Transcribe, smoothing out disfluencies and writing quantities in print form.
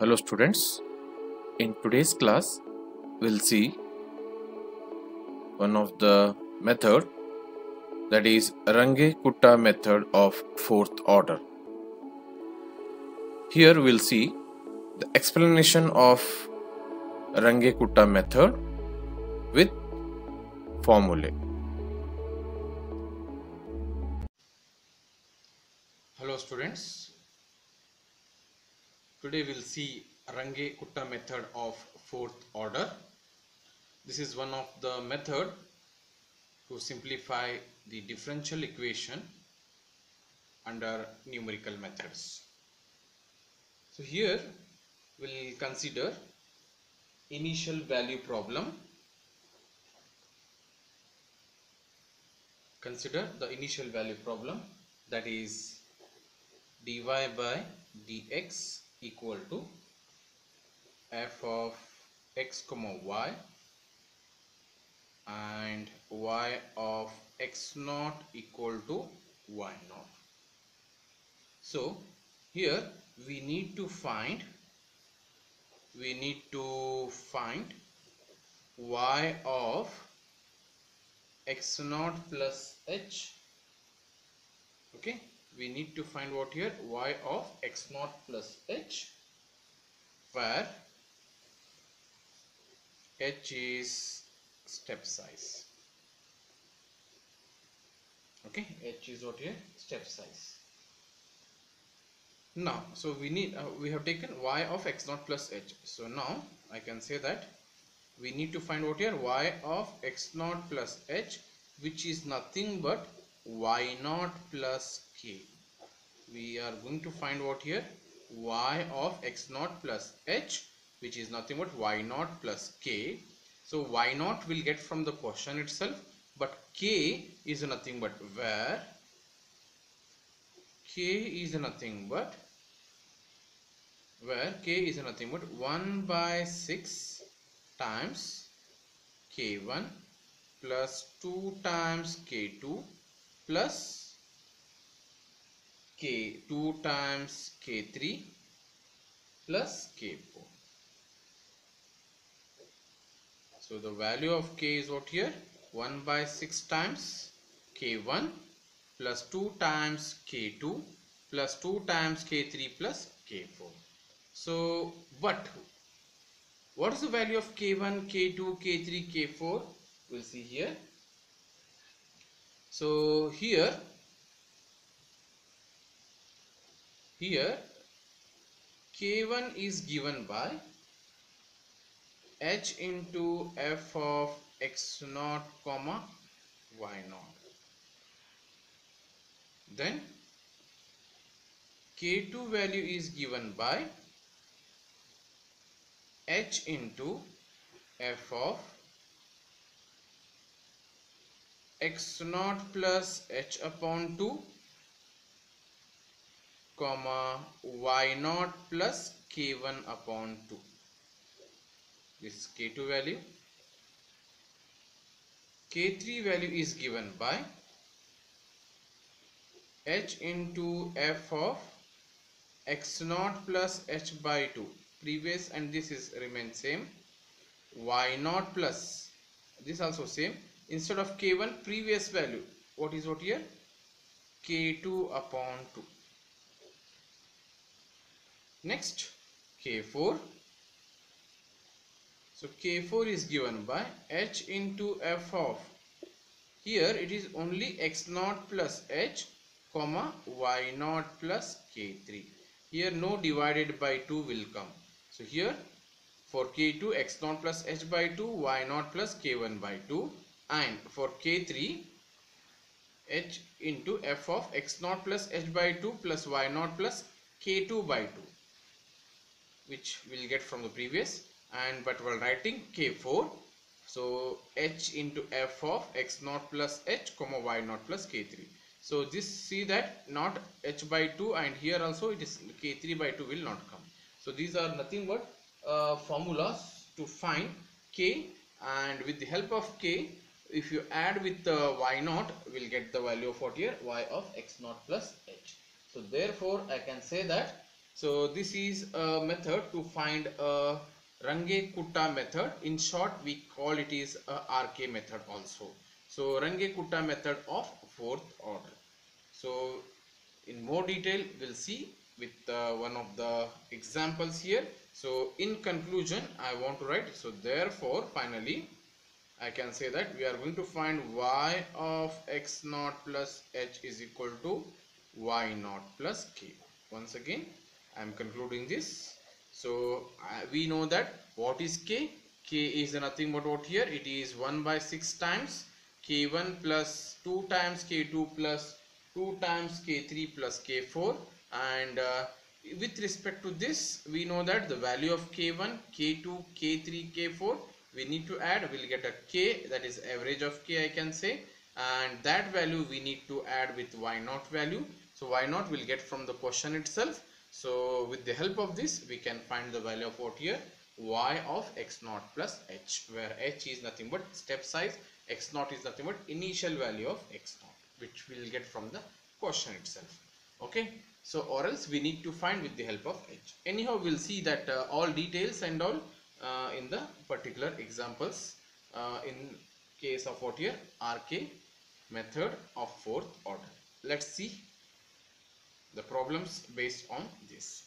Hello students, in today's class we'll see one of the method, that is Runge-Kutta method of fourth order. Here we'll see the explanation of Runge-Kutta method with formulae. Hello students, today we'll see Runge-Kutta method of fourth order. This is one of the method to simplify the differential equation under numerical methods. So here we'll consider initial value problem. Consider the initial value problem, that is dy by dx equal to f of x comma y and y of x naught equal to y naught. So here we need to find y of x naught plus h. Okay, we need to find what here? Y of x naught plus h, where h is step size. Okay, h is what here? Step size. Now, so we have taken y of x naught plus h. So now I can say that we need to find what here? Y of x naught plus h, which is nothing but y naught plus k. We are going to find what here? Y of x naught plus h, which is nothing but y naught plus k. So y naught will get from the question itself, but k is nothing but where k is nothing but 1 by 6 times k1 plus 2 times k2 plus k2 times k3 plus k4. So the value of k is what here? 1 by 6 times k1 plus 2 times k2 plus 2 times k3 plus k4. So, but what is the value of k1, k2, k3, k4? We'll see here. So here k1 is given by h into f of x naught comma y naught. Then k2 value is given by h into f of x naught plus h upon 2 comma y naught plus k1 upon 2. This is k2 value. k3 value is given by h into f of x naught plus h by 2. Previous and this is remain same. Y naught plus this also same. Instead of k1, previous value, what is what here? k2 upon 2. Next k4. So k4 is given by h into f of, here it is only x naught plus h comma y naught plus k3. Here no divided by 2 will come. So here for k2 x naught plus h by 2, y naught plus k1 by 2, and for k3 h into f of x naught plus h by 2 plus y naught plus k2 by 2, which we'll get from the previous. And but while writing k4, so h into f of x naught plus h comma y naught plus k3. So this, see that not h by 2, and here also it is k3 by 2 will not come. So these are nothing but formulas to find k, and with the help of k, if you add with y naught, we'll get the value of what here? Y of x naught plus h. So therefore I can say that So this is a method to find a Runge-Kutta method. In short, we call it is a RK method also. So Runge-Kutta method of fourth order. So in more detail, we'll see with one of the examples here. So in conclusion, I want to write, so therefore finally I can say that we are going to find y of x naught plus h is equal to y naught plus k. Once again, I am concluding this. So we know that what is k? K is nothing but what here? It is 1 by 6 times k1 plus 2 times k2 plus 2 times k3 plus k4, and with respect to this we know that the value of k1, k2, k3, k4 we need to add. We'll get a k, that is average of k I can say, and that value we need to add with y naught value. So y naught will get from the question itself. So with the help of this we can find the value of what here? Y of x naught plus h, where h is nothing but step size, x naught is nothing but initial value of x naught, which we will get from the question itself. Okay, so or else we need to find with the help of h. Anyhow, we'll see that all details and all in the particular examples in case of what here? RK method of fourth order. Let's see the problems based on this.